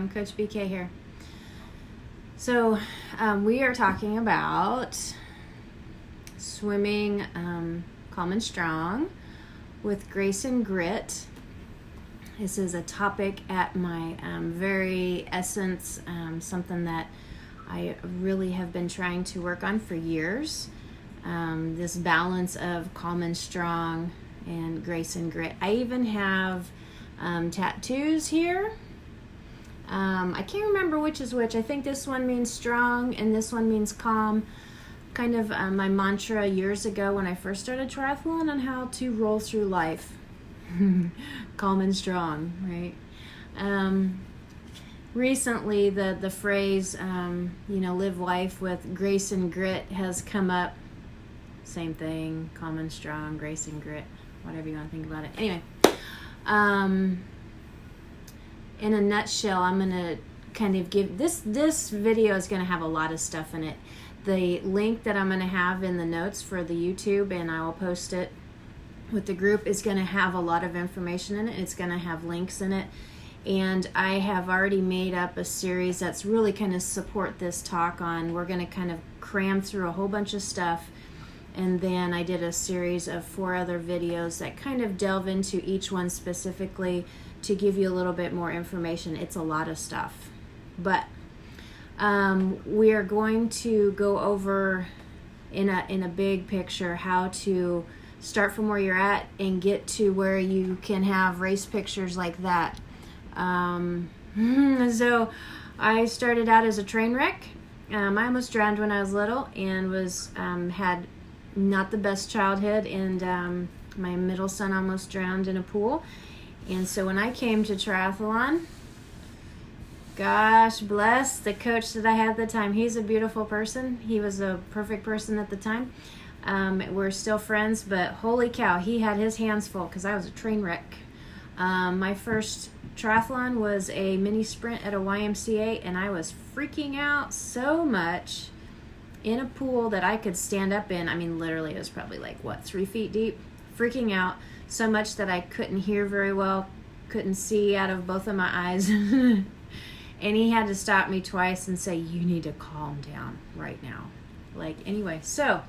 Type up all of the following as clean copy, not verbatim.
Coach BK here. So we are talking about swimming calm and strong with grace and grit. This is a topic at my very essence, something that I really have been trying to work on for years. This balance of calm and strong and grace and grit. I even have tattoos here. I can't remember which is which. I think this one means strong and this one means calm. Kind of my mantra years ago when I first started triathlon on how to roll through life. Calm and strong, right? Recently the phrase, live life with grace and grit has come up. Same thing, calm and strong, grace and grit, whatever you want to think about it. Anyway, in a nutshell, I'm going to kind of give, this video is going to have a lot of stuff in it. The link that I'm going to have in the notes for the YouTube, and I will post it with the group, is going to have a lot of information in it. It's going to have links in it. And I have already made up a series that's really kind of support this talk on. We're going to kind of cram through a whole bunch of stuff. And then I did a series of 4 other videos that kind of delve into each one specifically to give you a little bit more information. It's a lot of stuff. But we are going to go over in a big picture how to start from where you're at and get to where you can have race pictures like that. So I started out as a train wreck. I almost drowned when I was little and was had not the best childhood, and my middle son almost drowned in a pool. And so when I came to triathlon, gosh bless the coach that I had at the time. He's a beautiful person. He was a perfect person at the time. We're still friends, but holy cow, he had his hands full because I was a train wreck. My first triathlon was a mini sprint at a YMCA, and I was freaking out so much in a pool that I could stand up in. I mean, literally, it was probably 3 feet deep. Freaking out so much that I couldn't hear very well, couldn't see out of both of my eyes. And he had to stop me twice and say, "You need to calm down right now." Anyway, so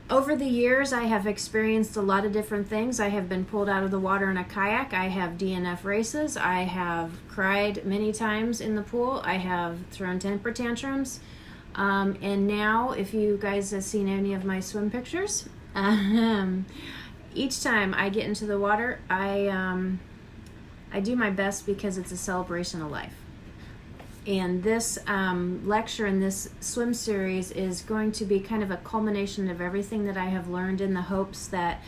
over the years, I have experienced a lot of different things. I have been pulled out of the water in a kayak. I have DNF races. I have cried many times in the pool. I have thrown temper tantrums. And now, if you guys have seen any of my swim pictures, each time I get into the water, I do my best because it's a celebration of life. And this lecture in this swim series is going to be kind of a culmination of everything that I have learned, in the hopes that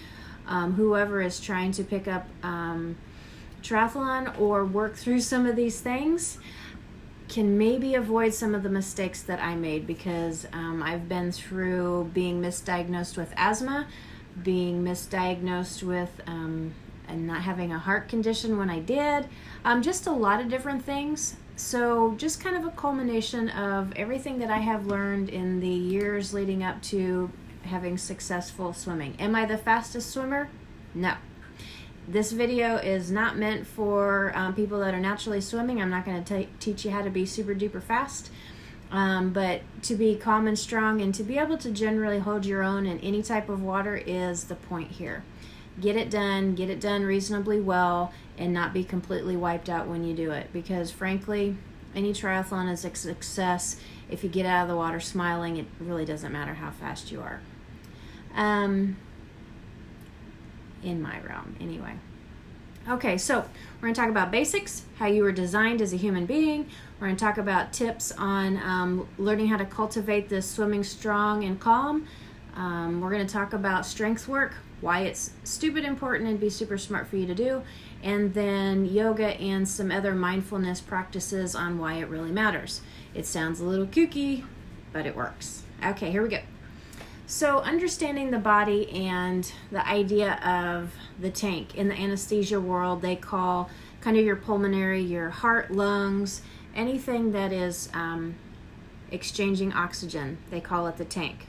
whoever is trying to pick up triathlon or work through some of these things can maybe avoid some of the mistakes that I made, because I've been through being misdiagnosed with asthma, being misdiagnosed with and not having a heart condition when I did, just a lot of different things. So just kind of a culmination of everything that I have learned in the years leading up to having successful swimming. Am I the fastest swimmer? No. This video is not meant for people that are naturally swimming. I'm not going to teach you how to be super duper fast, but to be calm and strong and to be able to generally hold your own in any type of water is the point here. Get it done reasonably well, and not be completely wiped out when you do it, because frankly, any triathlon is a success if you get out of the water smiling. It really doesn't matter how fast you are. In my realm, anyway. Okay, so we're going to talk about basics, how you were designed as a human being. We're going to talk about tips on learning how to cultivate this swimming strong and calm. We're going to talk about strength work, why it's stupid important and be super smart for you to do, and then yoga and some other mindfulness practices on why it really matters. It sounds a little kooky, but it works. Okay, here we go. So understanding the body and the idea of the tank. In the anesthesia world, they call kind of your pulmonary, your heart, lungs, anything that is exchanging oxygen, they call it the tank.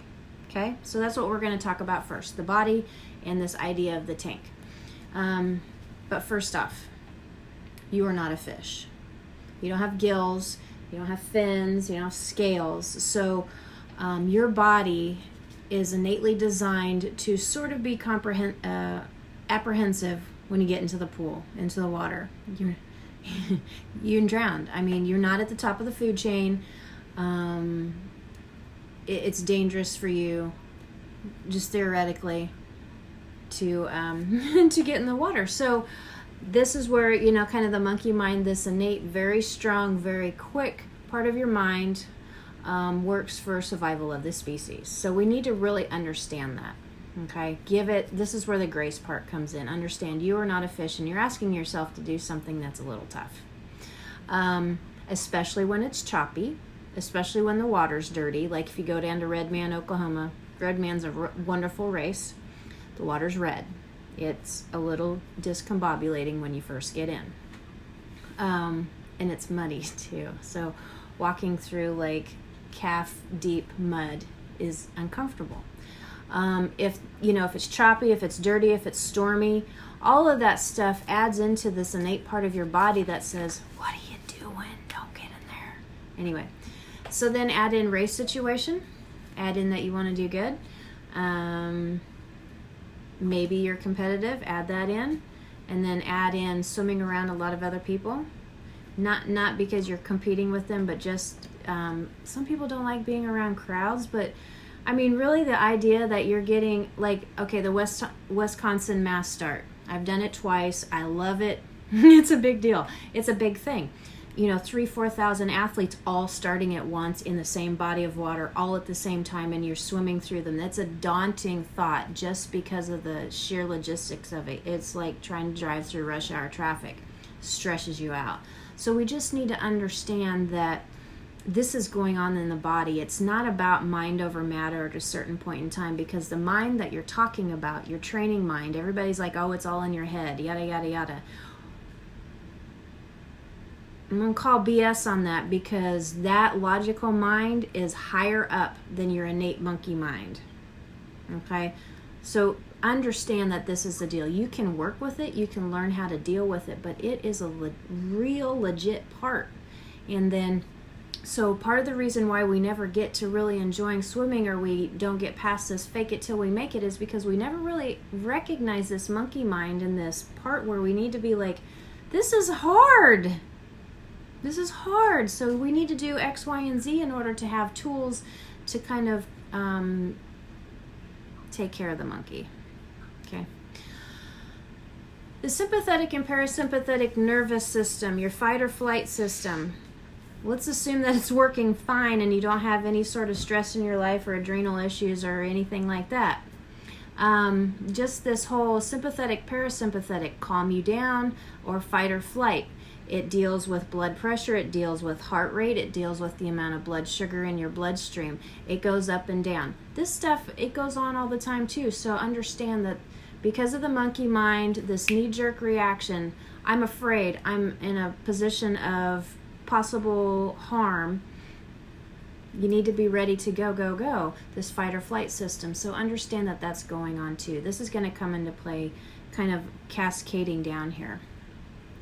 Okay, so that's what we're going to talk about first, the body and this idea of the tank. But first off, You are not a fish. You don't have gills, you don't have fins, you don't have scales. So your body is innately designed to sort of be apprehensive when you get into the pool, into the water. You're drowned. I mean, you're not at the top of the food chain. It's dangerous for you, just theoretically, to to get in the water. So this is where, kind of the monkey mind, this innate, very strong, very quick part of your mind, works for survival of the species. So we need to really understand that. Okay, this is where the grace part comes in. Understand you are not a fish, and you're asking yourself to do something that's a little tough. Especially when it's choppy, especially when the water's dirty. Like if you go down to Red Man, Oklahoma, Red Man's a wonderful race. The water's red. It's a little discombobulating when you first get in. And it's muddy too. So walking through like calf deep mud is uncomfortable. If it's choppy, if it's dirty, if it's stormy, all of that stuff adds into this innate part of your body that says, what are you doing? Don't get in there. Anyway, so then add in race situation, add in that you want to do good. Maybe you're competitive, add that in, and then add in swimming around a lot of other people. Not because you're competing with them, but just some people don't like being around crowds, but I mean, really the idea that you're getting, like, okay, the Wisconsin mass start. I've done it twice. I love it. It's a big deal. It's a big thing. 3,000-4,000 athletes all starting at once in the same body of water, all at the same time, and you're swimming through them. That's a daunting thought just because of the sheer logistics of it. It's like trying to drive through rush hour traffic. Stresses you out. So we just need to understand that this is going on in the body. It's not about mind over matter at a certain point in time, because the mind that you're talking about, your training mind, everybody's like, oh, it's all in your head, yada, yada, yada. I'm going to call BS on that, because that logical mind is higher up than your innate monkey mind. Okay? So understand that this is the deal. You can work with it, you can learn how to deal with it, but it is a real legit part. And then so part of the reason why we never get to really enjoying swimming, or we don't get past this fake it till we make it, is because we never really recognize this monkey mind in this part where we need to be like, this is hard. This is hard. So we need to do X, Y, and Z in order to have tools to kind of take care of the monkey. Okay. The sympathetic and parasympathetic nervous system, your fight or flight system. Let's assume that it's working fine and you don't have any sort of stress in your life or adrenal issues or anything like that. Just this whole sympathetic, parasympathetic, calm you down, or fight or flight. It deals with blood pressure, it deals with heart rate, it deals with the amount of blood sugar in your bloodstream. It goes up and down. This stuff, it goes on all the time too. So understand that because of the monkey mind, this knee-jerk reaction, I'm afraid, I'm in a position of possible harm, you need to be ready to go, this fight or flight system. So understand that that's going on too. This is going to come into play, kind of cascading down here.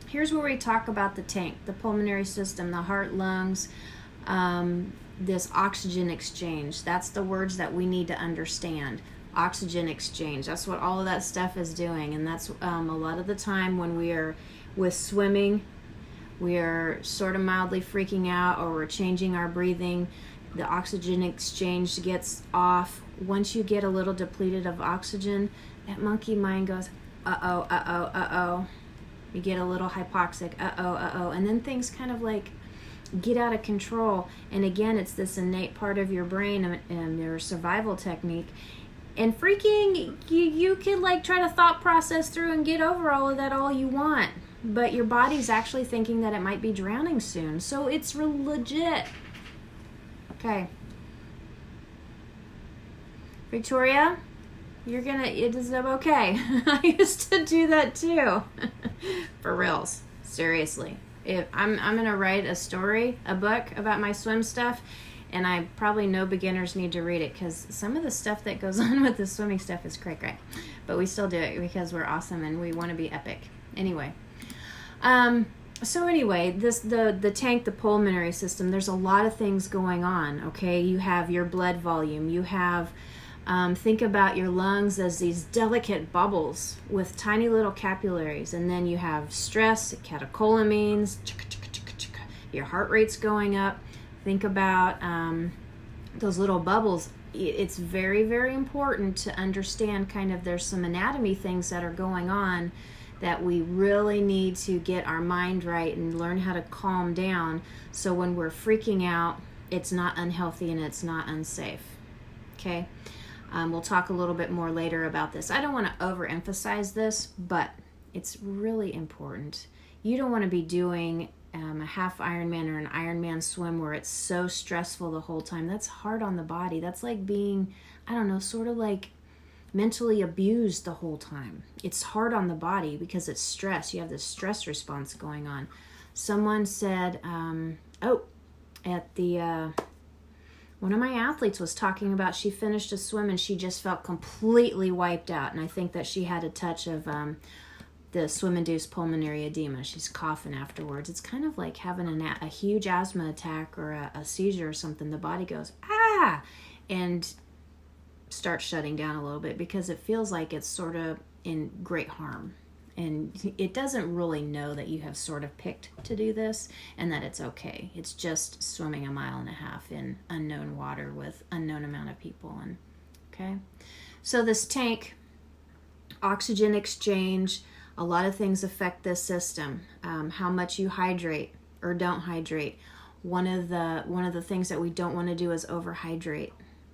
Here's where we talk about the tank, the pulmonary system, the heart, lungs, this oxygen exchange. That's the words that we need to understand. Oxygen exchange, that's what all of that stuff is doing. And that's a lot of the time when we are with swimming, we are sort of mildly freaking out, or we're changing our breathing. The oxygen exchange gets off. Once you get a little depleted of oxygen, that monkey mind goes, uh-oh. You get a little hypoxic, uh-oh. And then things kind of like get out of control. And again, it's this innate part of your brain and your survival technique. And freaking, you can like try to thought process through and get over all of that all you want. But your body's actually thinking that it might be drowning soon. So it's legit. Okay. Victoria, it is okay. I used to do that too. For reals. Seriously. If I'm gonna write a book about my swim stuff, and I probably know beginners need to read it, because some of the stuff that goes on with the swimming stuff is cray-cray. But we still do it because we're awesome and we want to be epic. Anyway. So anyway, the tank, the pulmonary system, there's a lot of things going on, okay? You have your blood volume. You have, think about your lungs as these delicate bubbles with tiny little capillaries. And then you have stress, catecholamines, your heart rate's going up. Think about those little bubbles. It's very, very important to understand kind of there's some anatomy things that are going on that we really need to get our mind right and learn how to calm down, so when we're freaking out, it's not unhealthy and it's not unsafe. Okay? We'll talk a little bit more later about this. I don't want to overemphasize this, but it's really important. You don't want to be doing a half Ironman or an Ironman swim where it's so stressful the whole time. That's hard on the body. That's like being, I don't know, sort of like mentally abused the whole time. It's hard on the body because it's stress. You have this stress response going on. Someone said, at the one of my athletes was talking about she finished a swim and she just felt completely wiped out. And I think that she had a touch of the swim-induced pulmonary edema. She's coughing afterwards. It's kind of like having a huge asthma attack or a seizure or something. The body goes, ah, and starts shutting down a little bit because it feels like it's sort of in great harm. And it doesn't really know that you have sort of picked to do this and that it's okay. It's just swimming 1.5 miles in unknown water with unknown amount of people. And okay, so this tank, oxygen exchange, a lot of things affect this system. How much you hydrate or don't hydrate. One of the things that we don't want to do is overhydrate,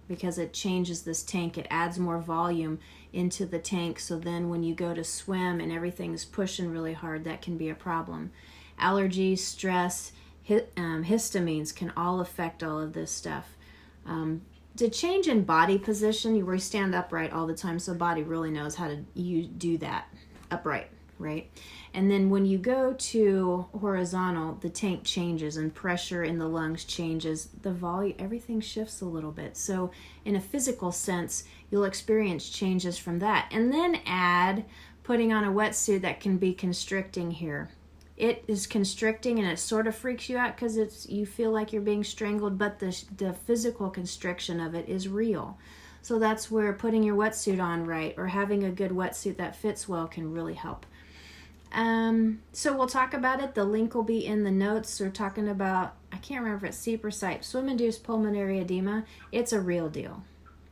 because it changes this tank. It adds more volume into the tank, so then when you go to swim and everything's pushing really hard, that can be a problem. Allergies, stress, histamines can all affect all of this stuff. The change in body position, we stand upright all the time, so body really knows how to do that upright, right? And then when you go to horizontal, the tank changes and pressure in the lungs changes. The volume, everything shifts a little bit. So in a physical sense, you'll experience changes from that. And then add putting on a wetsuit that can be constricting here. It is constricting and it sort of freaks you out because you feel like you're being strangled, but the physical constriction of it is real. So that's where putting your wetsuit on right or having a good wetsuit that fits well can really help. So we'll talk about it. The link will be in the notes. We're talking about, I can't remember if it's SEEP or SIPE, swim-induced pulmonary edema. It's a real deal,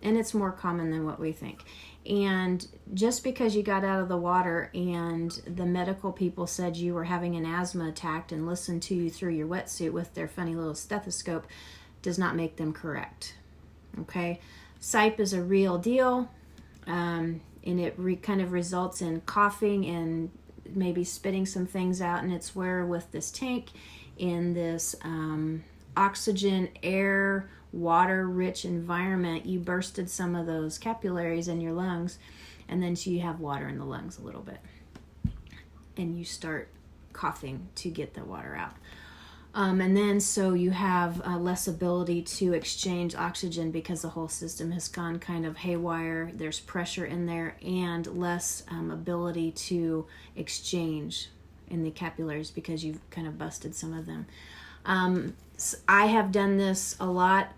and it's more common than what we think. And just because you got out of the water and the medical people said you were having an asthma attack and listened to you through your wetsuit with their funny little stethoscope does not make them correct. Okay? SIPE is a real deal, and it kind of results in coughing and maybe spitting some things out, and it's where with this tank in this oxygen, air, water-rich environment, you bursted some of those capillaries in your lungs, and then so you have water in the lungs a little bit, and you start coughing to get the water out. And then so you have less ability to exchange oxygen because the whole system has gone kind of haywire. There's pressure in there and less ability to exchange in the capillaries because you've kind of busted some of them. So I have done this a lot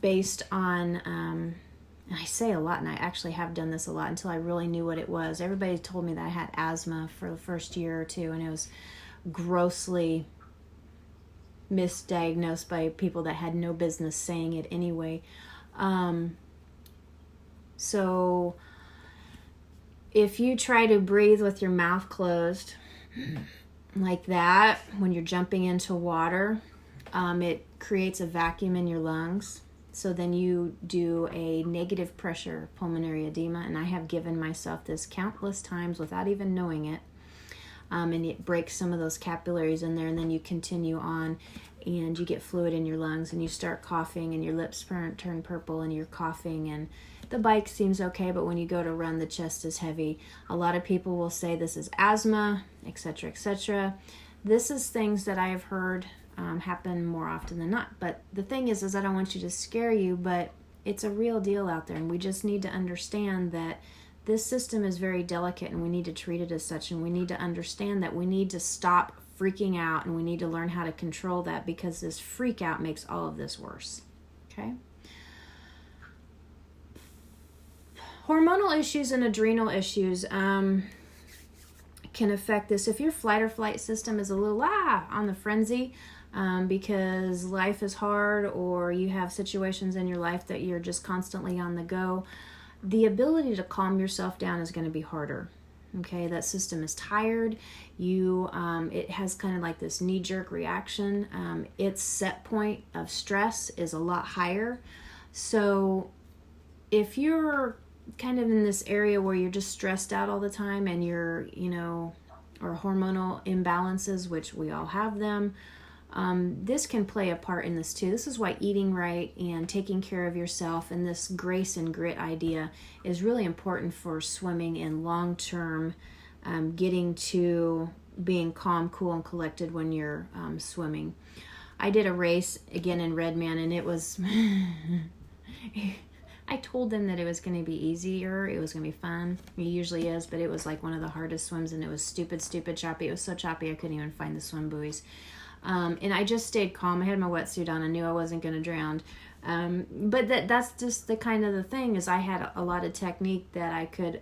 based on, and I say a lot, and I actually have done this a lot until I really knew what it was. Everybody told me that I had asthma for the first year or two, and it was grossly misdiagnosed by people that had no business saying it anyway. So if you try to breathe with your mouth closed like that when you're jumping into water, it creates a vacuum in your lungs. So then you do a negative pressure pulmonary edema, and I have given myself this countless times without even knowing it. And it breaks some of those capillaries in there, and then you continue on and you get fluid in your lungs and you start coughing and your lips turn purple and you're coughing, and the bike seems okay, but when you go to run, the chest is heavy. A lot of people will say this is asthma, etc., etc. This is things that I have heard happen more often than not. But the thing is I don't want you to scare you, but it's a real deal out there, and we just need to understand that this system is very delicate and we need to treat it as such, and we need to understand that we need to stop freaking out, and we need to learn how to control that, because this freak out makes all of this worse. Okay? Hormonal issues and adrenal issues can affect this. If your fight or flight system is a little on the frenzy, because life is hard, or you have situations in your life that you're just constantly on the go, the ability to calm yourself down is going to be harder. Okay, that system is tired. It has kind of like this knee-jerk reaction. Its set point of stress is a lot higher. So if you're kind of in this area where you're just stressed out all the time, and you're, or hormonal imbalances, which we all have them, this can play a part in this too. This is why eating right and taking care of yourself, and this grace and grit idea is really important for swimming and long-term getting to being calm, cool, and collected when you're swimming. I did a race again in Redman, and it was I told them that it was going to be easier, it was going to be fun. It usually is, but it was like one of the hardest swims, and it was stupid choppy. It was so choppy I couldn't even find the swim buoys. And I just stayed calm. I had my wetsuit on. I knew I wasn't going to drown. But that's just the kind of the thing, is I had a lot of technique that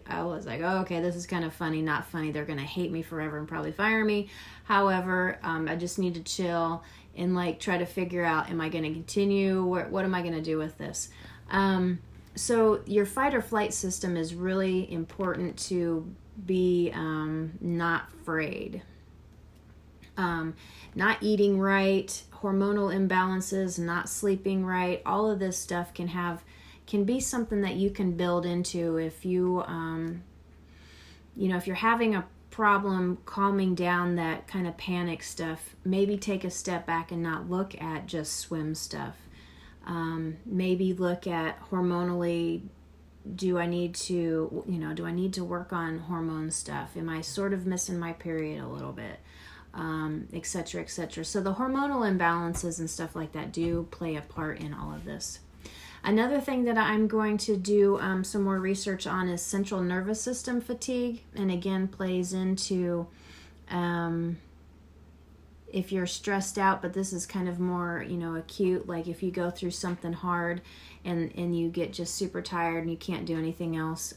I was like, oh, okay, this is kind of funny, not funny. They're going to hate me forever and probably fire me. However, I just need to chill and like try to figure out, am I going to continue? What am I going to do with this? So your fight or flight system is really important to be not afraid. Not eating right, hormonal imbalances, not sleeping right, all of this stuff can be something that you can build into. If you, if you're having a problem calming down that kind of panic stuff, maybe take a step back and not look at just swim stuff. Maybe look at hormonally, do I need to work on hormone stuff? Am I sort of missing my period a little bit? Et cetera, et cetera. So the hormonal imbalances and stuff like that do play a part in all of this. Another thing that I'm going to do some more research on is central nervous system fatigue, and again plays into if you're stressed out, but this is kind of more, acute, like if you go through something hard and you get just super tired and you can't do anything else.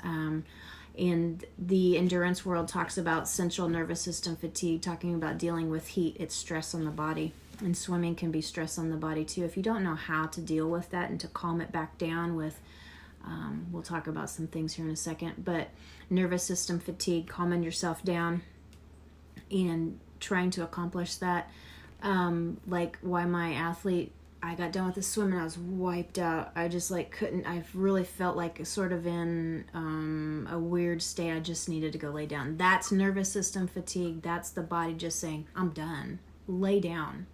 And the endurance world talks about central nervous system fatigue, talking about dealing with heat. It's stress on the body, and swimming can be stress on the body too. If you don't know how to deal with that and to calm it back down with, we'll talk about some things here in a second, but nervous system fatigue, calming yourself down and trying to accomplish that. Like why my athlete, I got done with the swim and I was wiped out. I just couldn't, I really felt like sort of in a weird state. I just needed to go lay down. That's nervous system fatigue. That's the body just saying, I'm done. Lay down.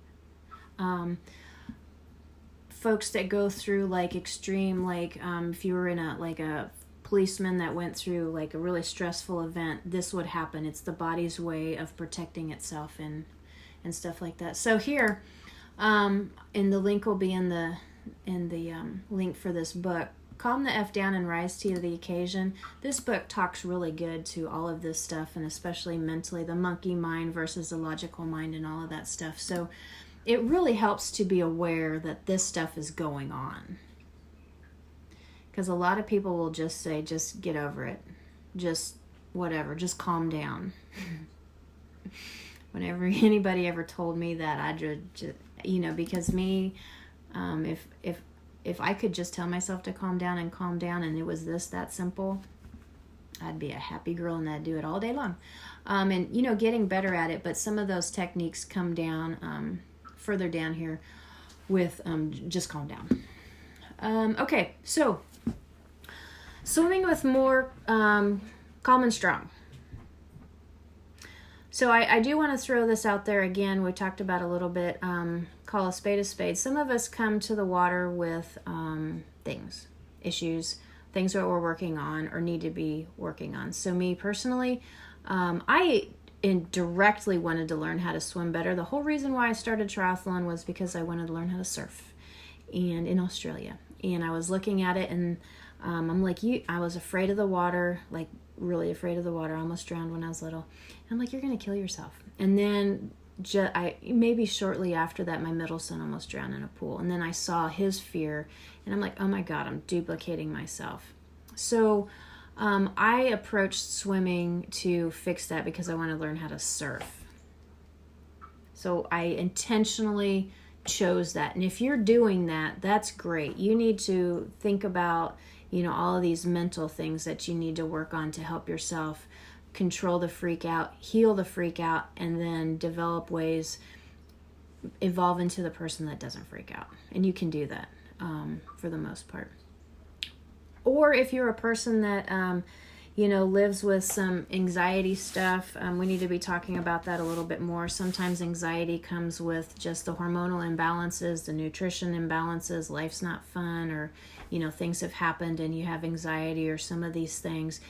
Folks that go through extreme, if you were in a policeman that went through a really stressful event, this would happen. It's the body's way of protecting itself and stuff like that. So here, and the link will be in the link for this book, Calm the F Down and Rise to the Occasion. This book talks really good to all of this stuff, and especially mentally, the monkey mind versus the logical mind and all of that stuff. So it really helps to be aware that this stuff is going on. Because a lot of people will just say, just get over it. Just whatever, just calm down. Whenever anybody ever told me that, I just because me, if I could just tell myself to calm down and it was that simple, I'd be a happy girl and I'd do it all day long. And getting better at it, but some of those techniques come down further down here with just calm down. Okay, so swimming with more calm and strong. So I do want to throw this out there again. We talked about a little bit, call a spade a spade. Some of us come to the water with issues, things that we're working on or need to be working on. So me personally, I directly wanted to learn how to swim better. The whole reason why I started triathlon was because I wanted to learn how to surf and in Australia. And I was looking at it and I'm like, I was afraid of the water, really afraid of the water. I almost drowned when I was little. And I'm like, you're going to kill yourself. And then, maybe shortly after that, my middle son almost drowned in a pool. And then I saw his fear, and I'm like, oh my God, I'm duplicating myself. So I approached swimming to fix that because I want to learn how to surf. So I intentionally chose that. And if you're doing that, that's great. You need to think about, all of these mental things that you need to work on to help yourself control the freak out, heal the freak out, and then develop ways, evolve into the person that doesn't freak out. And you can do that for the most part. Or if you're a person that, lives with some anxiety stuff, we need to be talking about that a little bit more. Sometimes anxiety comes with just the hormonal imbalances, the nutrition imbalances, life's not fun, or, things have happened and you have anxiety or some of these things.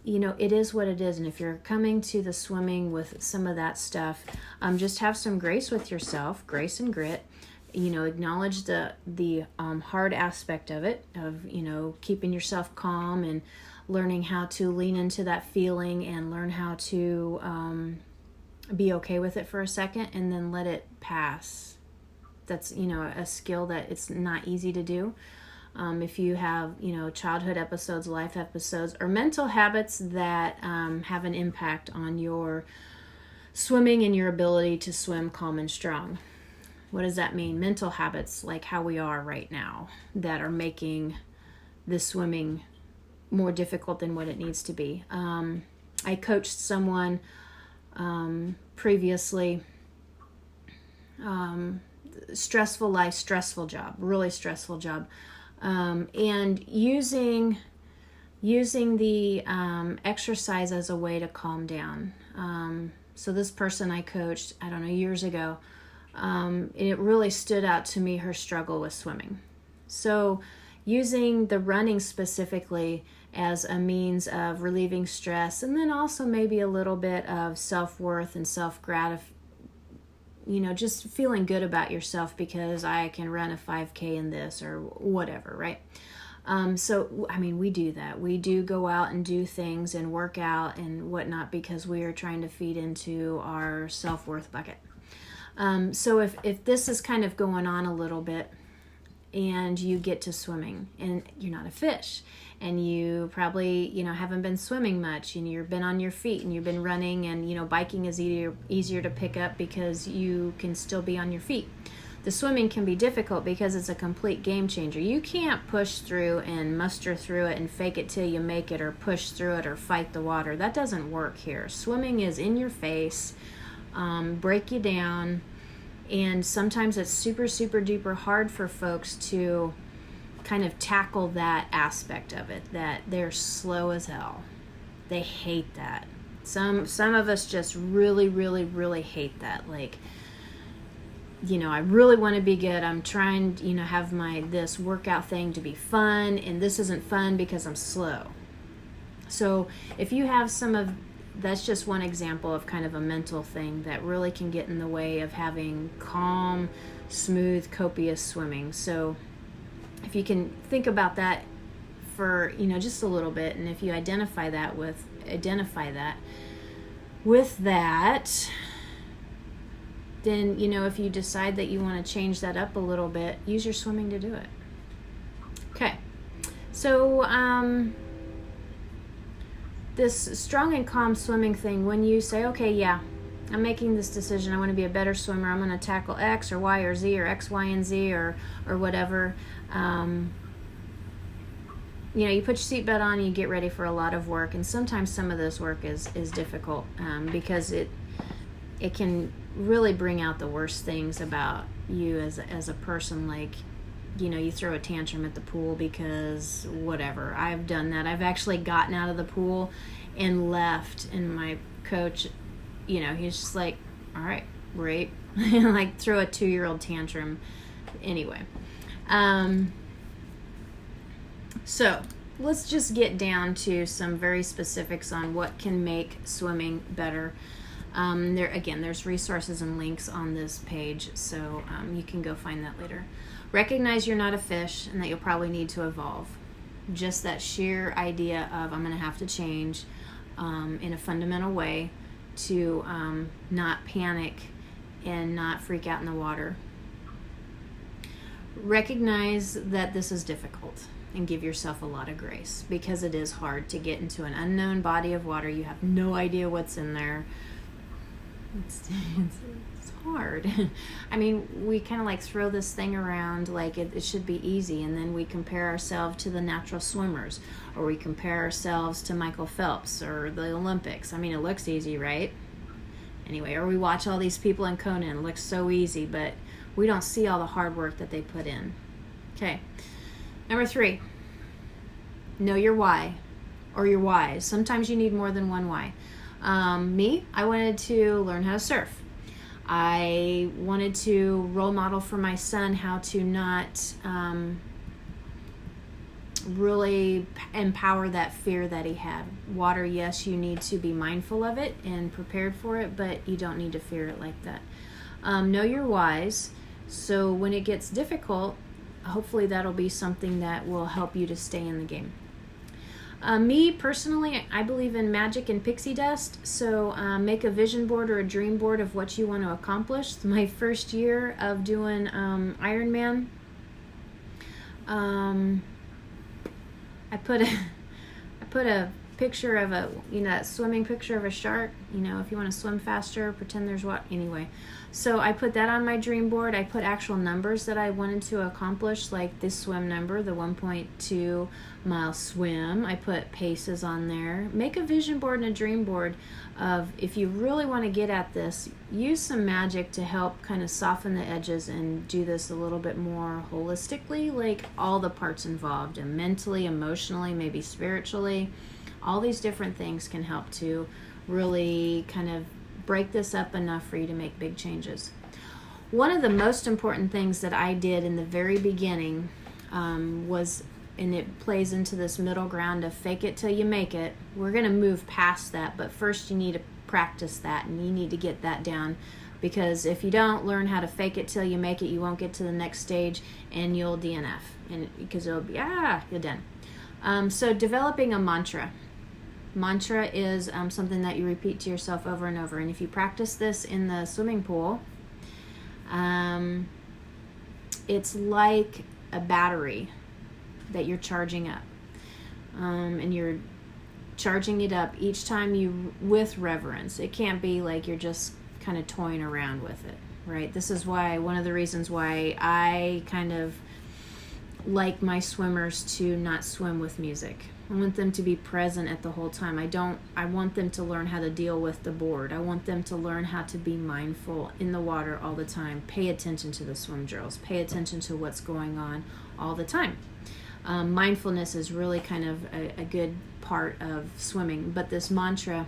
It is what it is. And if you're coming to the swimming with some of that stuff, just have some grace with yourself, grace and grit. Acknowledge the hard aspect of it, of, keeping yourself calm and learning how to lean into that feeling and learn how to be okay with it for a second and then let it pass. That's, a skill that it's not easy to do. If you have, childhood episodes, life episodes, or mental habits that have an impact on your swimming and your ability to swim calm and strong. What does that mean? Mental habits, like how we are right now, that are making the swimming more difficult than what it needs to be. I coached someone previously, stressful life, stressful job, really stressful job. And using the exercise as a way to calm down. So this person I coached, years ago, it really stood out to me, her struggle with swimming. So using the running specifically as a means of relieving stress, and then also maybe a little bit of self-worth and self-gratification, just feeling good about yourself because I can run a 5K in this or whatever, right? We do that. We do go out and do things and work out and whatnot because we are trying to feed into our self-worth bucket. So if this is kind of going on a little bit and you get to swimming and you're not a fish and you probably, haven't been swimming much and you've been on your feet and you've been running and, biking is easier to pick up because you can still be on your feet. The swimming can be difficult because it's a complete game changer. You can't push through and muster through it and fake it till you make it or push through it or fight the water. That doesn't work here. Swimming is in your face. Break you down, and sometimes it's super, super duper hard for folks to kind of tackle that aspect of it, that they're slow as hell. They hate that. Some of us just really, really, really hate that. Like, I really want to be good. I'm trying, have this workout thing to be fun, and this isn't fun because I'm slow. So if you have that's just one example of kind of a mental thing that really can get in the way of having calm, smooth, copious swimming. So if you can think about that for, just a little bit, and if you identify that with that, then, if you decide that you want to change that up a little bit, use your swimming to do it. Okay. So, this strong and calm swimming thing, when you say, okay, yeah, I'm making this decision, I want to be a better swimmer, I'm going to tackle X or Y or Z or X, Y, and Z or whatever, you put your seatbelt on and you get ready for a lot of work, and sometimes some of this work is difficult because it can really bring out the worst things about you as a person, like, you throw a tantrum at the pool because whatever. I've done that. I've actually gotten out of the pool and left, and my coach, he's just like, all right, great. Like, throw a 2-year-old tantrum. Anyway. So let's just get down to some very specifics on what can make swimming better. There's resources and links on this page, so you can go find that later. Recognize you're not a fish and that you'll probably need to evolve. Just that sheer idea of I'm going to have to change in a fundamental way to not panic and not freak out in the water. Recognize that this is difficult and give yourself a lot of grace, because it is hard to get into an unknown body of water. You have no idea what's in there. It's hard. I mean, we kind of like throw this thing around like it should be easy, and then we compare ourselves to the natural swimmers, or we compare ourselves to Michael Phelps or the Olympics. I mean, it looks easy, right? Anyway, or we watch all these people in Conan. It looks so easy, but we don't see all the hard work that they put in. Okay. Number 3, know your why, or your whys. Sometimes you need more than one why. I wanted to learn how to surf. I wanted to role model for my son how to not really empower that fear that he had. Water, yes, you need to be mindful of it and prepared for it, but you don't need to fear it like that. Know your whys, so when it gets difficult, hopefully that'll be something that will help you to stay in the game. Me personally, I believe in magic and pixie dust, so make a vision board or a dream board of what you want to accomplish. My first year of doing Ironman, I put a picture of that swimming picture of a shark. If you want to swim faster, pretend there's what. Anyway, so I put that on my dream board. I put actual numbers that I wanted to accomplish, like this swim number, the 1.2 mile swim. I put paces on there. Make a vision board and a dream board of, if you really want to get at this, use some magic to help kind of soften the edges and do this a little bit more holistically, like all the parts involved, and mentally, emotionally, maybe spiritually. All these different things can help to really kind of break this up enough for you to make big changes. One of the most important things that I did in the very beginning was, and it plays into this middle ground of fake it till you make it. We're going to move past that, but first you need to practice that, and you need to get that down, because if you don't learn how to fake it till you make it, you won't get to the next stage, and you'll DNF, and because it'll be you're done. So developing a mantra. Mantra is something that you repeat to yourself over and over. And if you practice this in the swimming pool, it's like a battery that you're charging up. And you're charging it up each time with reverence. It can't be like you're just kind of toying around with it, right? This is why, one of the reasons why I kind of like my swimmers to not swim with music. I want them to be present at the whole time. I want them to learn how to deal with the board. I want them to learn how to be mindful in the water all the time. Pay attention to the swim drills. Pay attention to what's going on all the time. Mindfulness is really kind of a good part of swimming. But this mantra,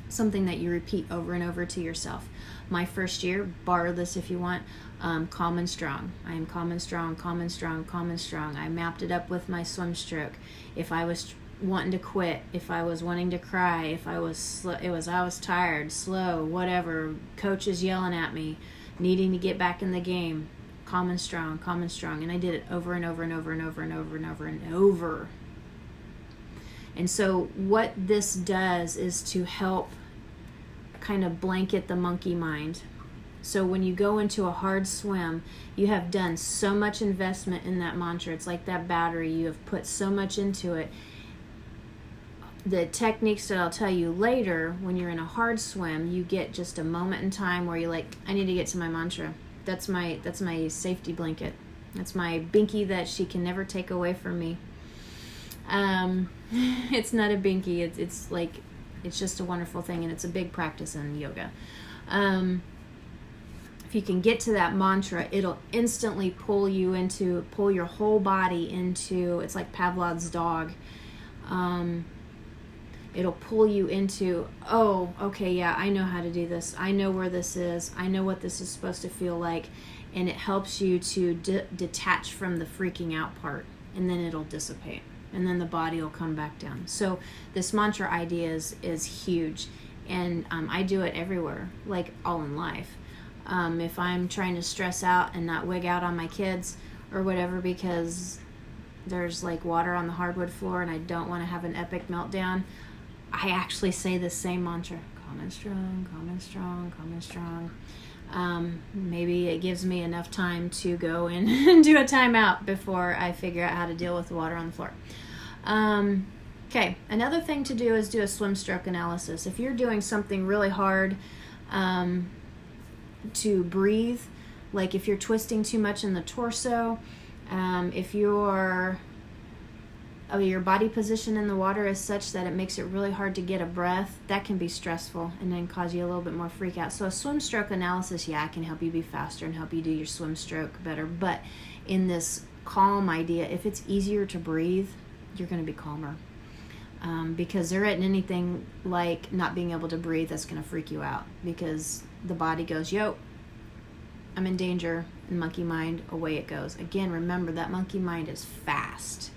something that you repeat over and over to yourself. My first year, borrow this if you want, calm and strong. I am calm and strong, calm and strong, calm and strong. I mapped it up with my swim stroke. If I was wanting to quit, if I was wanting to cry, if I was I was tired, slow, whatever, coach is yelling at me, needing to get back in the game, calm and strong, calm and strong. And I did it over and over and over and over and over and over and over. And so what this does is to help kind of blanket the monkey mind. So when you go into a hard swim, you have done so much investment in that mantra. It's like that battery. You have put so much into it. The techniques that I'll tell you later, when you're in a hard swim, you get just a moment in time where you're like, I need to get to my mantra. That's my safety blanket. That's my binky that she can never take away from me. It's not a binky. It's just a wonderful thing, and it's a big practice in yoga. If you can get to that mantra, it'll instantly pull your whole body into, it's like Pavlov's dog. It'll pull you into, oh, okay, yeah, I know how to do this. I know where this is. I know what this is supposed to feel like. And it helps you to detach from the freaking out part, and then it'll dissipate. And then the body will come back down. So this mantra idea is huge. And I do it everywhere, like all in life. If I'm trying to stress out and not wig out on my kids or whatever because there's like water on the hardwood floor and I don't want to have an epic meltdown, I actually say the same mantra: calm and strong, calm and strong, calm and strong. Maybe it gives me enough time to go in and do a timeout before I figure out how to deal with the water on the floor. Okay, another thing to do is do a swim stroke analysis. If you're doing something really hard to breathe, like if you're twisting too much in the torso, if your body position in the water is such that it makes it really hard to get a breath, that can be stressful and then cause you a little bit more freak out. So a swim stroke analysis, can help you be faster and help you do your swim stroke better. But in this calm idea, if it's easier to breathe, you're going to be calmer. Because there isn't anything like not being able to breathe that's going to freak you out, because the body goes, yo, I'm in danger, and monkey mind, away it goes. Again, remember that monkey mind is fast,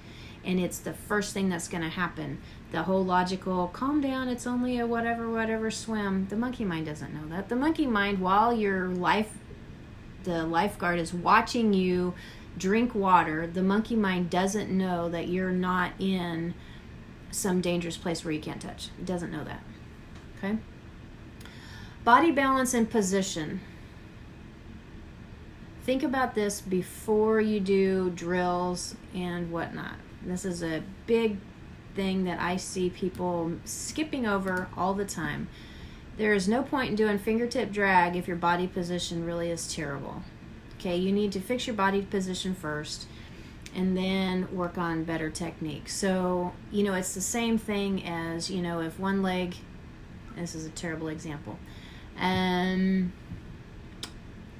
and it's the first thing that's going to happen. The whole logical, calm down, it's only a whatever swim. The monkey mind doesn't know that. The monkey mind, while the lifeguard is watching you drink water, the monkey mind doesn't know that you're not in some dangerous place where you can't touch. It doesn't know that. Okay? Body balance and position. Think about this before you do drills and whatnot. This is a big thing that I see people skipping over all the time. There is no point in doing fingertip drag if your body position really is terrible. Okay, you need to fix your body position first and then work on better technique. So, it's the same thing as, if one leg, this is a terrible example,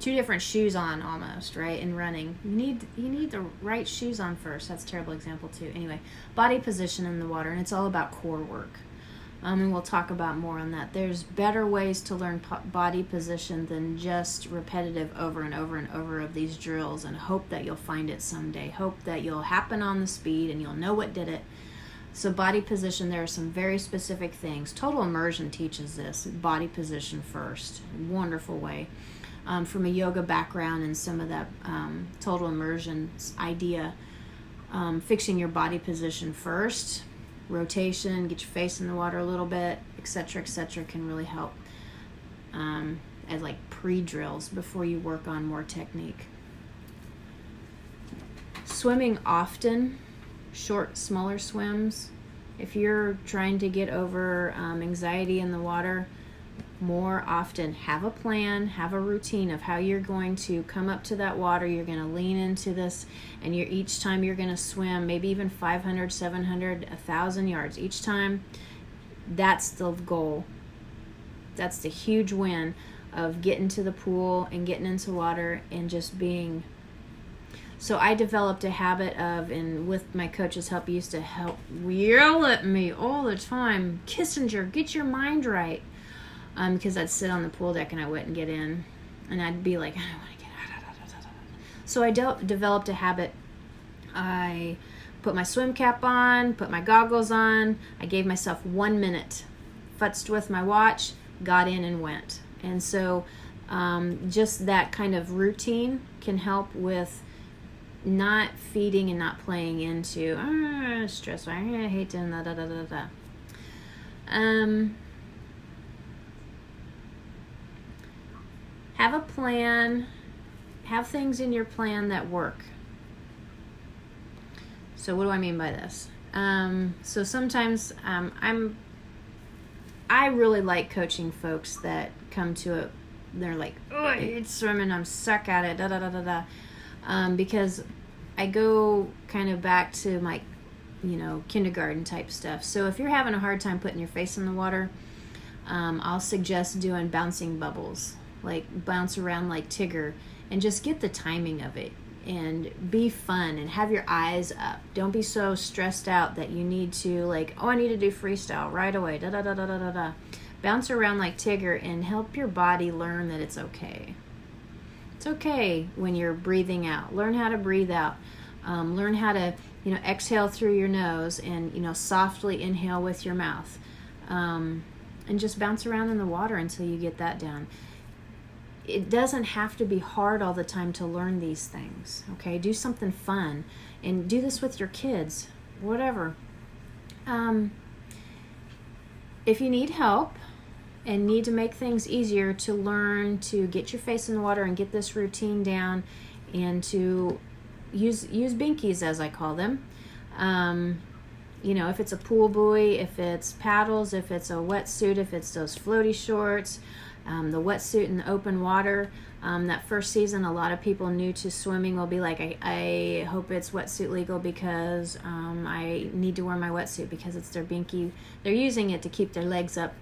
two different shoes on almost, right? In running, you need the right shoes on first. That's a terrible example too. Anyway, body position in the water, and it's all about core work. And we'll talk about more on that. There's better ways to learn body position than just repetitive over and over and over of these drills and hope that you'll find it someday. Hope that you'll happen on the speed and you'll know what did it. So body position, there are some very specific things. Total immersion teaches this. Body position first. Wonderful way. From a yoga background and some of that total immersion idea, fixing your body position first, rotation, get your face in the water a little bit, etc., can really help as like pre-drills before you work on more technique. Swimming often, short, smaller swims. If you're trying to get over anxiety in the water, more often have a plan, have a routine of how you're going to come up to that water. You're going to lean into this, and each time you're going to swim, maybe even 500, 700, 1,000 yards. Each time, that's the goal. That's the huge win of getting to the pool and getting into water and just being. So I developed a habit of, and with my coach's help, used to yell at me all the time, Kissinger, get your mind right. Because I'd sit on the pool deck and I wouldn't get in, and I'd be like, I don't want to get out. So I developed a habit. I put my swim cap on, put my goggles on. I gave myself 1 minute, futzed with my watch, got in and went. And so just that kind of routine can help with not feeding and not playing into stress. I hate doing that. Have a plan. Have things in your plan that work. So what do I mean by this? So sometimes I really like coaching folks that come to it. They're like, oh, I hate swimming. I'm stuck at it. Because I go kind of back to my, kindergarten type stuff. So if you're having a hard time putting your face in the water, I'll suggest doing bouncing bubbles. Like bounce around like Tigger, and just get the timing of it and be fun and have your eyes up. Don't be so stressed out that you need to I need to do freestyle right away. Bounce around like Tigger and help your body learn that it's okay. It's okay when you're breathing out. Learn how to breathe out. Learn how to exhale through your nose and softly inhale with your mouth. And just bounce around in the water until you get that down. It doesn't have to be hard all the time to learn these things, okay? Do something fun, and do this with your kids, whatever. If you need help, and need to make things easier to learn to get your face in the water and get this routine down, and to use binkies, as I call them. If it's a pool buoy, if it's paddles, if it's a wetsuit, if it's those floaty shorts, the wetsuit in the open water. That first season, a lot of people new to swimming will be like, I hope it's wetsuit legal because I need to wear my wetsuit because it's their binky. They're using it to keep their legs up.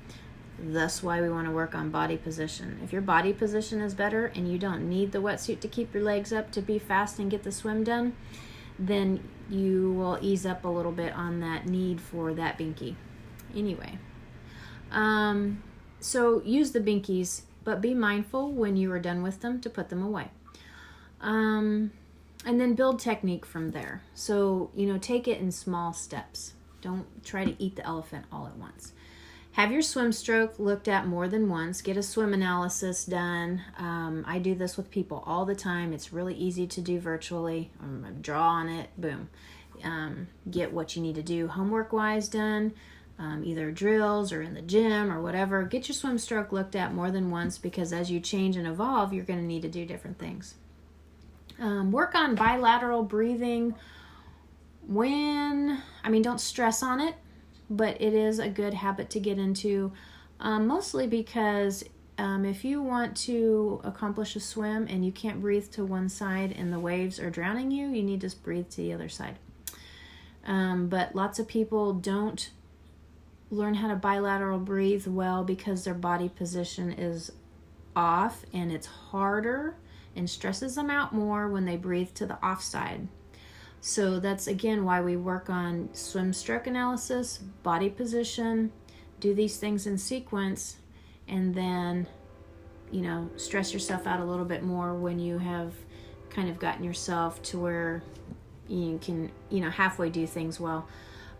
That's why we want to work on body position. If your body position is better and you don't need the wetsuit to keep your legs up to be fast and get the swim done, then you will ease up a little bit on that need for that binky. Anyway, so use the binkies, but be mindful when you are done with them to put them away. And then build technique from there. So, take it in small steps. Don't try to eat the elephant all at once. Have your swim stroke looked at more than once. Get a swim analysis done. I do this with people all the time. It's really easy to do virtually. Draw on it, boom. Get what you need to do homework-wise done, either drills or in the gym or whatever. Get your swim stroke looked at more than once, because as you change and evolve, you're going to need to do different things. Work on bilateral breathing don't stress on it, but it is a good habit to get into, mostly because if you want to accomplish a swim and you can't breathe to one side and the waves are drowning you, you need to breathe to the other side. But lots of people don't learn how to bilateral breathe well because their body position is off, and it's harder and stresses them out more when they breathe to the off side. So that's again why we work on swim stroke analysis, body position, do these things in sequence, and then, stress yourself out a little bit more when you have kind of gotten yourself to where you can, halfway do things well.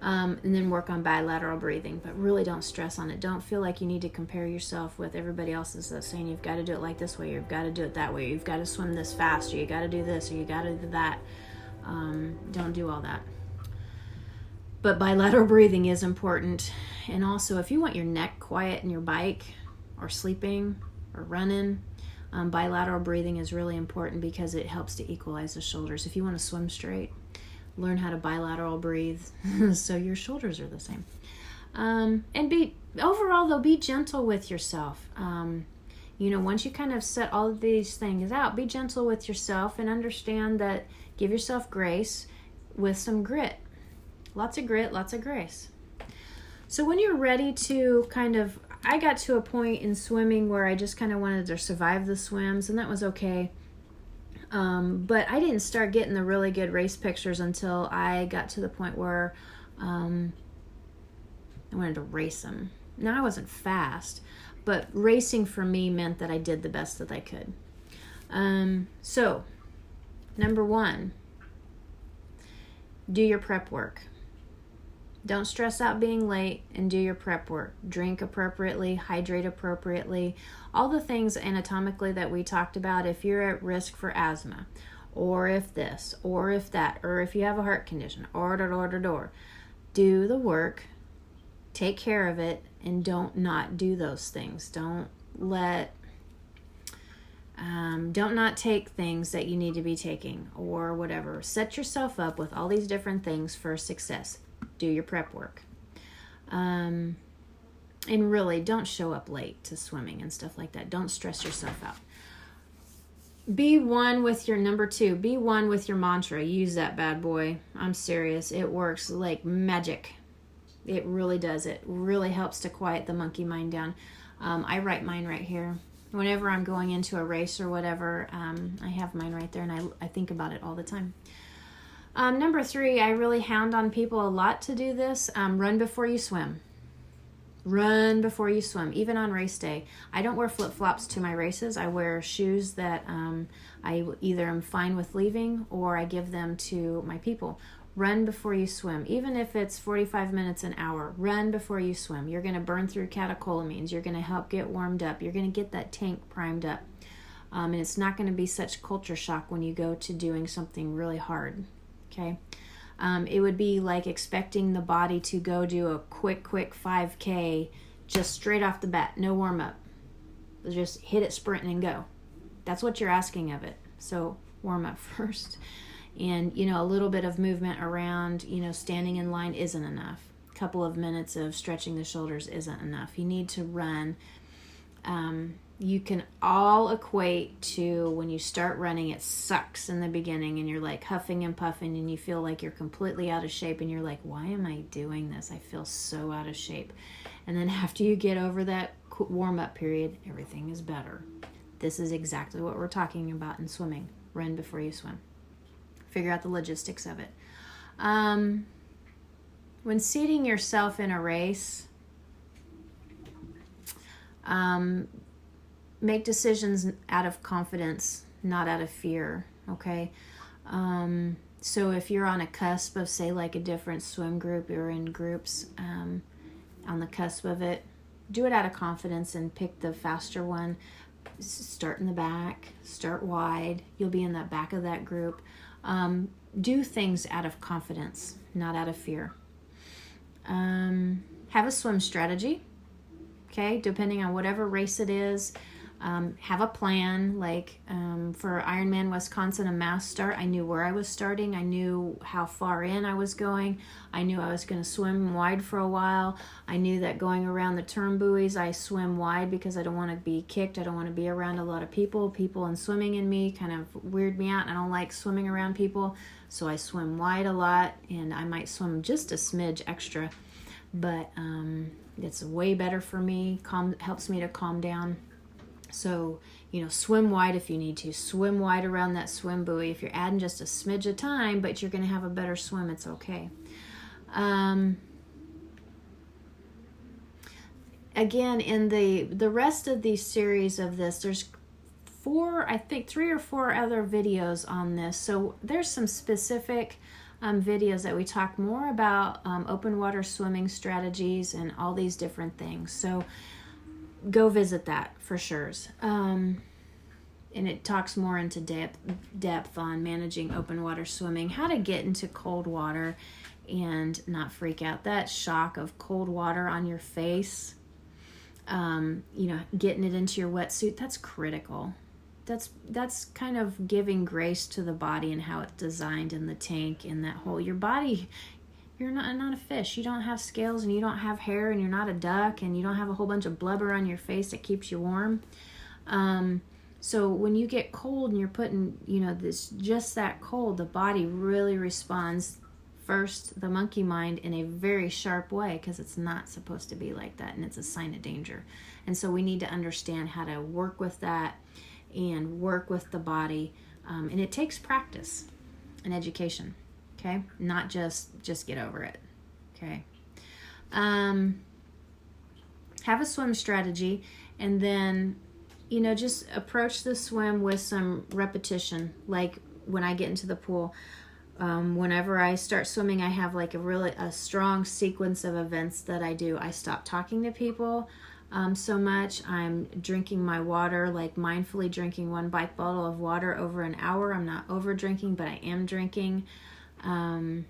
And then work on bilateral breathing, but really don't stress on it. Don't feel like you need to compare yourself with everybody else that's saying you've got to do it like this way, or you've got to do it that way, or you've got to swim this fast, or you got to do this, or you got to do that. Don't do all that. But bilateral breathing is important. And also, if you want your neck quiet in your bike or sleeping or running, bilateral breathing is really important because it helps to equalize the shoulders. If you want to swim straight, learn how to bilateral breathe so your shoulders are the same. And overall, though, be gentle with yourself. Once you kind of set all of these things out, be gentle with yourself and understand that. Give yourself grace with some grit. Lots of grit, lots of grace. So when you're ready to I got to a point in swimming where I just kind of wanted to survive the swims, and that was okay. But I didn't start getting the really good race pictures until I got to the point where I wanted to race them. Now, I wasn't fast, but racing for me meant that I did the best that I could. So, number 1, do your prep work. Don't stress out being late, and do your prep work. Drink appropriately, hydrate appropriately, all the things anatomically that we talked about. If you're at risk for asthma, or if this, or if that, or if you have a heart condition, do the work, take care of it, and don't not do those things. Don't not take things that you need to be taking or whatever. Set yourself up with all these different things for success. Do your prep work. And really, don't show up late to swimming and stuff like that. Don't stress yourself out. Be one with your number 2. Be one with your mantra. Use that bad boy. I'm serious. It works like magic. It really does. It really helps to quiet the monkey mind down. I write mine right here. Whenever I'm going into a race or whatever, I have mine right there, and I think about it all the time. Number 3, I really hound on people a lot to do this. Run before you swim. Run before you swim, even on race day. I don't wear flip-flops to my races. I wear shoes that I either am fine with leaving or I give them to my people. Run before you swim. Even if it's 45 minutes an hour, run before you swim. You're going to burn through catecholamines. You're going to help get warmed up. You're going to get that tank primed up. And it's not going to be such culture shock when you go to doing something really hard. Okay? It would be like expecting the body to go do a quick 5K just straight off the bat, no warm up. Just hit it, sprint, and go. That's what you're asking of it. So warm up first. And, a little bit of movement around, standing in line isn't enough. A couple of minutes of stretching the shoulders isn't enough. You need to run. You can all equate to when you start running, it sucks in the beginning and you're like huffing and puffing and you feel like you're completely out of shape and you're like, why am I doing this? I feel so out of shape. And then after you get over that warm-up period, everything is better. This is exactly what we're talking about in swimming. Run before you swim. Figure out the logistics of it. When seating yourself in a race, make decisions out of confidence, not out of fear, okay? So if you're on a cusp of, say, like a different swim group, or in groups on the cusp of it, do it out of confidence and pick the faster one. Start in the back, start wide. You'll be in the back of that group. Do things out of confidence, not out of fear. Have a swim strategy, okay, depending on whatever race it is. Have a plan, like for Ironman Wisconsin, a mass start. I knew where I was starting. I knew how far in I was going. I knew I was going to swim wide for a while. I knew that going around the turn buoys, I swim wide because I don't want to be kicked. I don't want to be around a lot of people. People and swimming in me kind of weird me out. I don't like swimming around people. So I swim wide a lot, and I might swim just a smidge extra. But it's way better for me. Helps me to calm down. So, swim wide if you need to. Swim wide around that swim buoy. If you're adding just a smidge of time, but you're going to have a better swim, it's okay. Again, in the rest of the series of this, there's 3 or 4 other videos on this. So there's some specific videos that we talk more about open water swimming strategies and all these different things. So go visit that for sure. And it talks more into depth on managing open water swimming, how to get into cold water and not freak out. That shock of cold water on your face, getting it into your wetsuit, that's critical. That's kind of giving grace to the body and how it's designed in the tank, in that whole, your body. You're not a fish. You don't have scales and you don't have hair and you're not a duck and you don't have a whole bunch of blubber on your face that keeps you warm. So when you get cold and you're putting, just that cold, the body really responds first, the monkey mind, in a very sharp way, because it's not supposed to be like that and it's a sign of danger. And so we need to understand how to work with that and work with the body. And it takes practice and education. Okay, not just get over it. Okay, have a swim strategy, and then just approach the swim with some repetition. Like when I get into the pool, whenever I start swimming, I have like a strong sequence of events that I do. I stop talking to people so much. I'm drinking my water, like mindfully drinking 1 bike bottle of water over an hour. I'm not over drinking, but I am drinking. I'm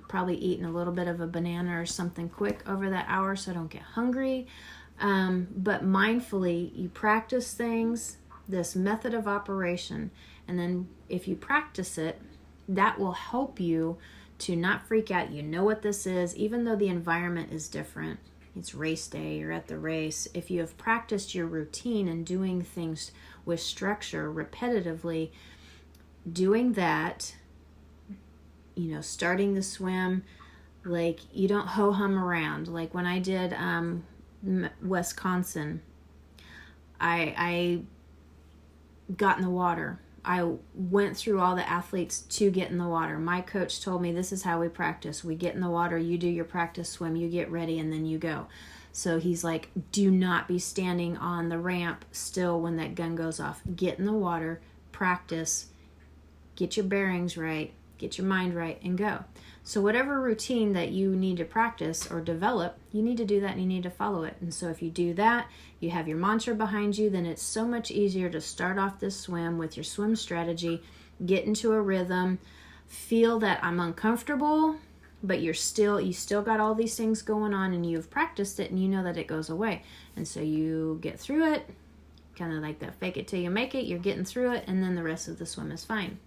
probably eating a little bit of a banana or something quick over that hour so I don't get hungry. But mindfully, you practice things, this method of operation, and then if you practice it, that will help you to not freak out. You know what this is, even though the environment is different. It's race day, you're at the race. If you have practiced your routine and doing things with structure repetitively, doing that, starting the swim, like you don't ho-hum around. Like when I did Wisconsin, I got in the water. I went through all the athletes to get in the water. My coach told me, this is how we practice. We get in the water, you do your practice swim, you get ready, and then you go. So he's like, do not be standing on the ramp still when that gun goes off. Get in the water, practice, get your bearings right, get your mind right, and go. So whatever routine that you need to practice or develop, you need to do that and you need to follow it. And so if you do that, you have your mantra behind you, then it's so much easier to start off this swim with your swim strategy, get into a rhythm, feel that I'm uncomfortable, but you still got all these things going on, and you've practiced it, and you know that it goes away. And so you get through it, kind of like that fake it till you make it. You're getting through it, and then the rest of the swim is fine.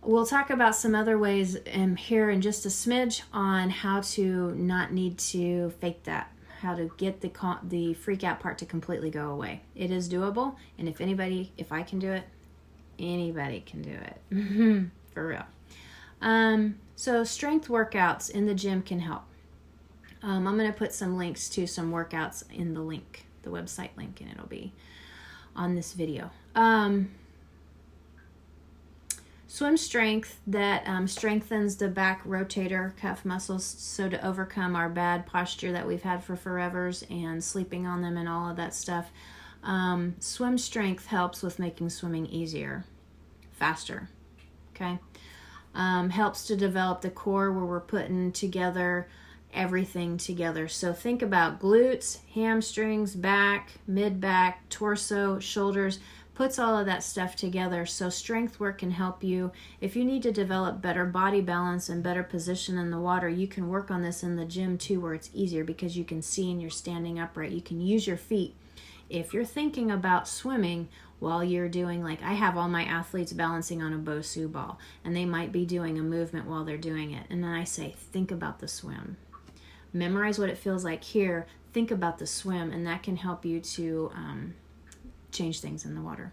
We'll talk about some other ways here in just a smidge on how to not need to fake that, how to get the freak out part to completely go away. It is doable, and if I can do it, anybody can do it. For real. So strength workouts in the gym can help. I'm going to put some links to some workouts in the website link, and it'll be on this video. Swim strength that strengthens the back rotator cuff muscles, so to overcome our bad posture that we've had for forevers and sleeping on them and all of that stuff. Swim strength helps with making swimming easier, faster, okay? Helps to develop the core where we're putting together everything together. So think about glutes, hamstrings, back, mid-back, torso, shoulders, puts all of that stuff together. So strength work can help you. If you need to develop better body balance and better position in the water, you can work on this in the gym too, where it's easier because you can see and you're standing upright. You can use your feet. If you're thinking about swimming while you're doing, like I have all my athletes balancing on a Bosu ball, and they might be doing a movement while they're doing it. And then I say, think about the swim. Memorize what it feels like here. Think about the swim, and that can help you to change things in the water.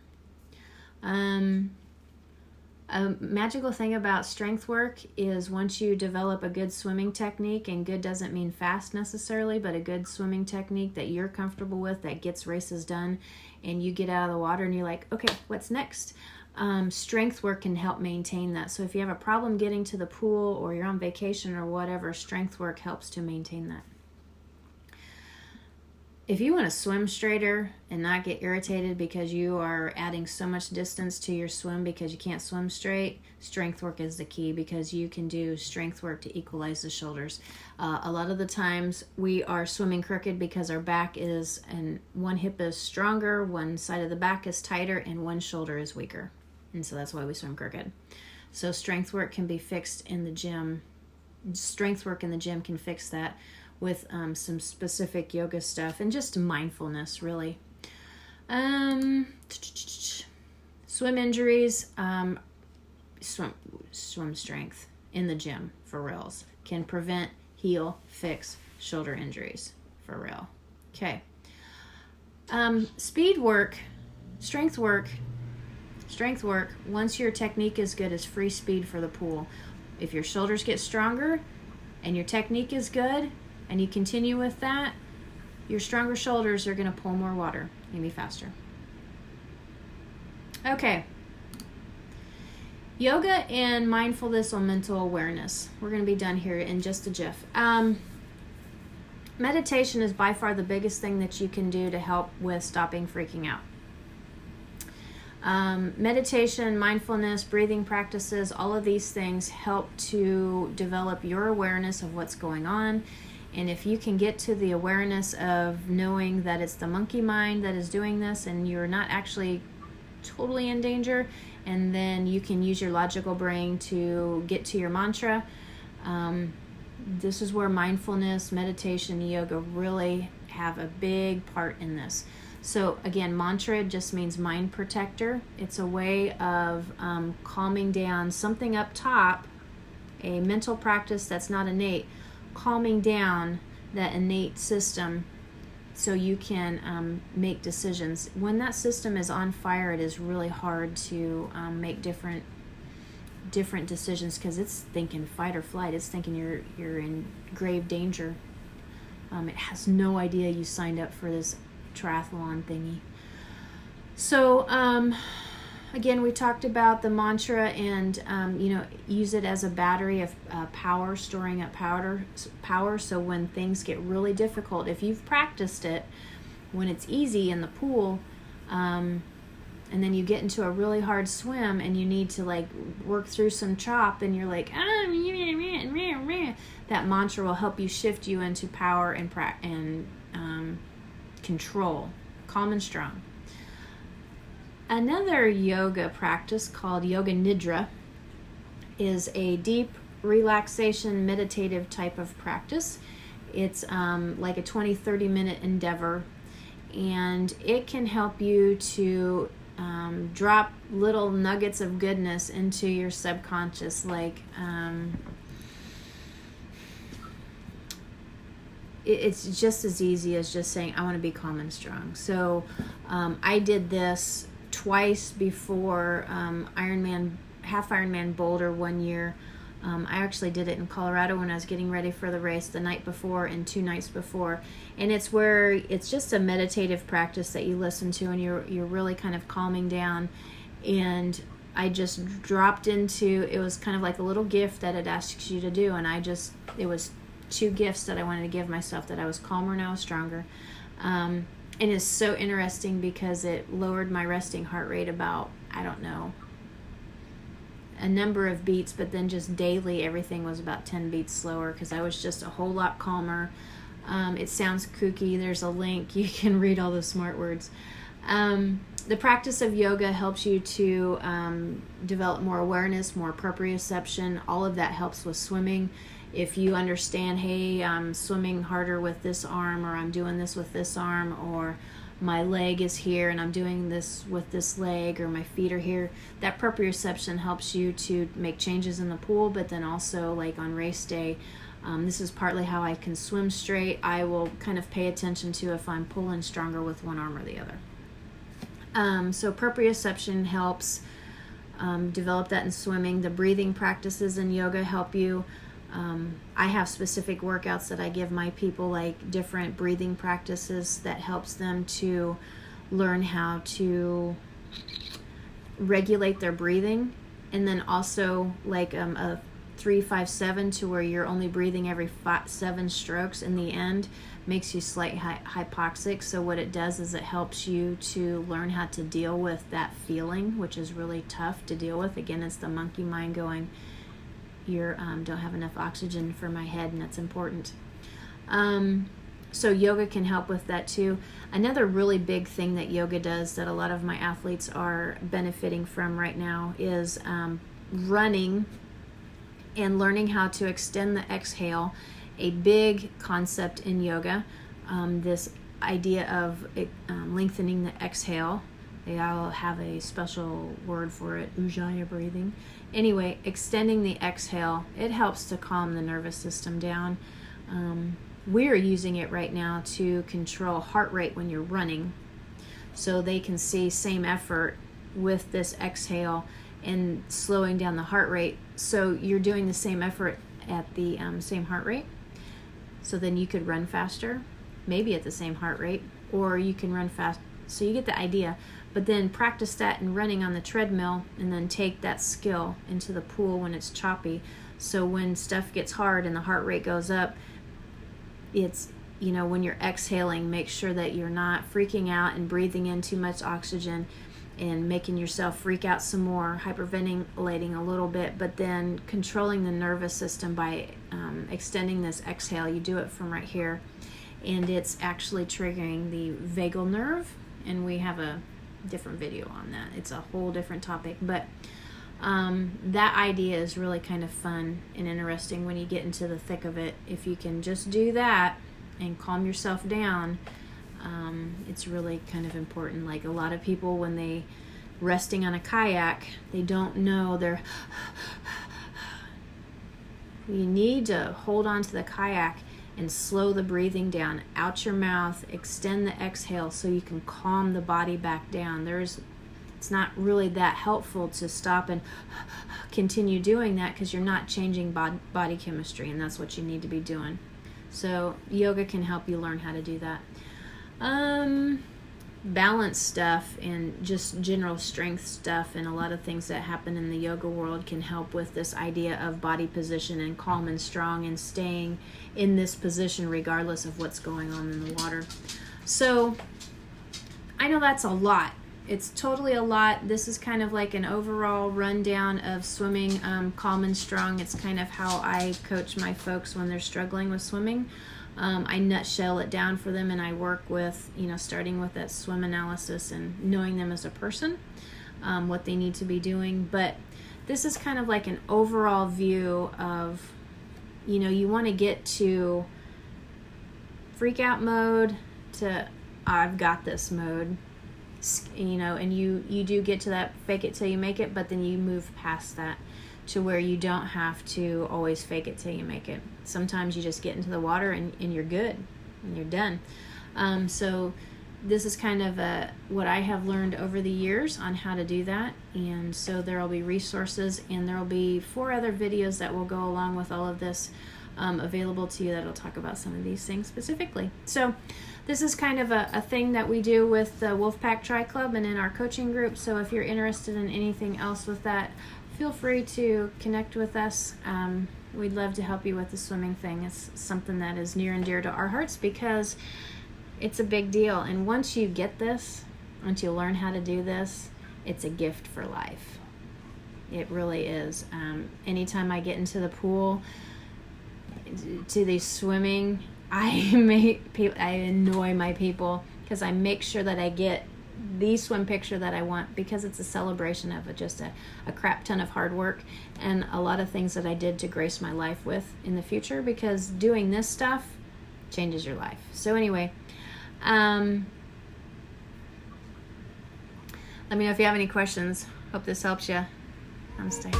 A magical thing about strength work is once you develop a good swimming technique, and good doesn't mean fast necessarily, but a good swimming technique that you're comfortable with, that gets races done, and you get out of the water and you're like, okay, what's next? Strength work can help maintain that. So if you have a problem getting to the pool, or you're on vacation or whatever, strength work helps to maintain that. If you want to swim straighter and not get irritated because you are adding so much distance to your swim because you can't swim straight, strength work is the key, because you can do strength work to equalize the shoulders. A lot of the times we are swimming crooked because our back is, and one hip is stronger, one side of the back is tighter, and one shoulder is weaker. And so that's why we swim crooked. So strength work can be fixed in the gym. Strength work in the gym can fix that with some specific yoga stuff and just mindfulness, really. Swim injuries, swim strength in the gym, for reals, can prevent, heal, fix shoulder injuries, for real. Okay. Speed work, strength work, once your technique is good, is free speed for the pool. If your shoulders get stronger and your technique is good, and you continue with that, your stronger shoulders are going to pull more water. You'll be faster. Okay. Yoga and mindfulness or mental awareness. We're going to be done here in just a jiff. Meditation is by far the biggest thing that you can do to help with stopping freaking out. Meditation, mindfulness, breathing practices, all of these things help to develop your awareness of what's going on. And if you can get to the awareness of knowing that it's the monkey mind that is doing this, and you're not actually totally in danger, and then you can use your logical brain to get to your mantra, this is where mindfulness, meditation, yoga really have a big part in this. So again, mantra just means mind protector. It's a way of calming down something up top, a mental practice that's not innate, calming down that innate system so you can make decisions. When that system is on fire, it is really hard to make different decisions, because it's thinking fight or flight. It's thinking you're in grave danger. It has no idea you signed up for this triathlon thingy. So again, we talked about the mantra, and use it as a battery of power, storing up power. So when things get really difficult, if you've practiced it when it's easy in the pool, and then you get into a really hard swim and you need to like work through some chop, and you're like, that mantra will help you shift you into power and control, calm and strong. Another yoga practice called Yoga Nidra is a deep relaxation meditative type of practice. It's like a 20-30 minute endeavor, and it can help you to drop little nuggets of goodness into your subconscious, like it's just as easy as just saying, I want to be calm and strong. So I did this twice before half Ironman Boulder one year. I actually did it in Colorado when I was getting ready for the race, the night before and 2 nights before. And it's where it's just a meditative practice that you listen to, and you're really kind of calming down. And I just dropped into, it was kind of like a little gift that it asks you to do, and it was 2 gifts that I wanted to give myself, that I was calmer and I was stronger. And it's so interesting because it lowered my resting heart rate about, I don't know, a number of beats, but then just daily everything was about 10 beats slower because I was just a whole lot calmer. It sounds kooky. There's a link. You can read all the smart words. The practice of yoga helps you to develop more awareness, more proprioception. All of that helps with swimming. If you understand, hey, I'm swimming harder with this arm, or I'm doing this with this arm, or my leg is here and I'm doing this with this leg, or my feet are here, that proprioception helps you to make changes in the pool. But then also, like on race day, this is partly how I can swim straight. I will kind of pay attention to if I'm pulling stronger with one arm or the other. So proprioception helps develop that in swimming. The breathing practices in yoga help you. I have specific workouts that I give my people, like different breathing practices that helps them to learn how to regulate their breathing. And then also like a 3-5-7, to where you're only breathing every 7 strokes in the end, makes you slight hypoxic. So what it does is it helps you to learn how to deal with that feeling, which is really tough to deal with. Again, it's the monkey mind going, you don't have enough oxygen for my head, and that's important. So yoga can help with that too. Another really big thing that yoga does that a lot of my athletes are benefiting from right now is running and learning how to extend the exhale. A big concept in yoga, this idea of lengthening the exhale. They all have a special word for it, Ujjayi breathing. Anyway, extending the exhale, it helps to calm the nervous system down. We're using it right now to control heart rate when you're running. So they can see same effort with this exhale and slowing down the heart rate. So you're doing the same effort at the same heart rate. So then you could run faster, maybe at the same heart rate, or you can run fast. So you get the idea. But then practice that in running on the treadmill, and then take that skill into the pool when it's choppy. So when stuff gets hard and the heart rate goes up, it's, when you're exhaling, make sure that you're not freaking out and breathing in too much oxygen and making yourself freak out some more, hyperventilating a little bit, but then controlling the nervous system by extending this exhale. You do it from right here, and it's actually triggering the vagal nerve, and we have a different video on that. It's a whole different topic, but that idea is really kind of fun and interesting when you get into the thick of it. If you can just do that and calm yourself down, it's really kind of important. Like a lot of people, when they resting on a kayak, they don't know you need to hold on to the kayak and slow the breathing down out your mouth, extend the exhale so you can calm the body back down. It's not really that helpful to stop and continue doing that, because you're not changing body chemistry, and that's what you need to be doing. So yoga can help you learn how to do that. Balance stuff and just general strength stuff, and a lot of things that happen in the yoga world can help with this idea of body position and calm and strong and staying in this position regardless of what's going on in the water. So I know that's a lot. It's totally a lot. This is kind of like an overall rundown of swimming, calm and strong. It's kind of how I coach my folks when they're struggling with swimming. I nutshell it down for them, and I work with, starting with that swim analysis and knowing them as a person, what they need to be doing. But this is kind of like an overall view of, you know, you want to get to freak out mode to I've got this mode, you know, and you do get to that fake it till you make it, but then you move past that to where you don't have to always fake it till you make it. Sometimes you just get into the water and you're good and you're done. So this is kind of what I have learned over the years on how to do that. And so there will be resources, and there will be 4 other videos that will go along with all of this available to you that'll talk about some of these things specifically. So this is kind of a thing that we do with the Wolfpack Tri Club and in our coaching group. So if you're interested in anything else with that, feel free to connect with us. We'd love to help you with the swimming thing. It's something that is near and dear to our hearts because it's a big deal. And once you get this, once you learn how to do this, it's a gift for life. It really is. Anytime I get into the pool, to the swimming, I annoy my people because I make sure that I get the swim picture that I want, because it's a celebration of just a crap ton of hard work and a lot of things that I did to grace my life with in the future, because doing this stuff changes your life. So anyway, let me know if you have any questions. Hope this helps you. Namaste.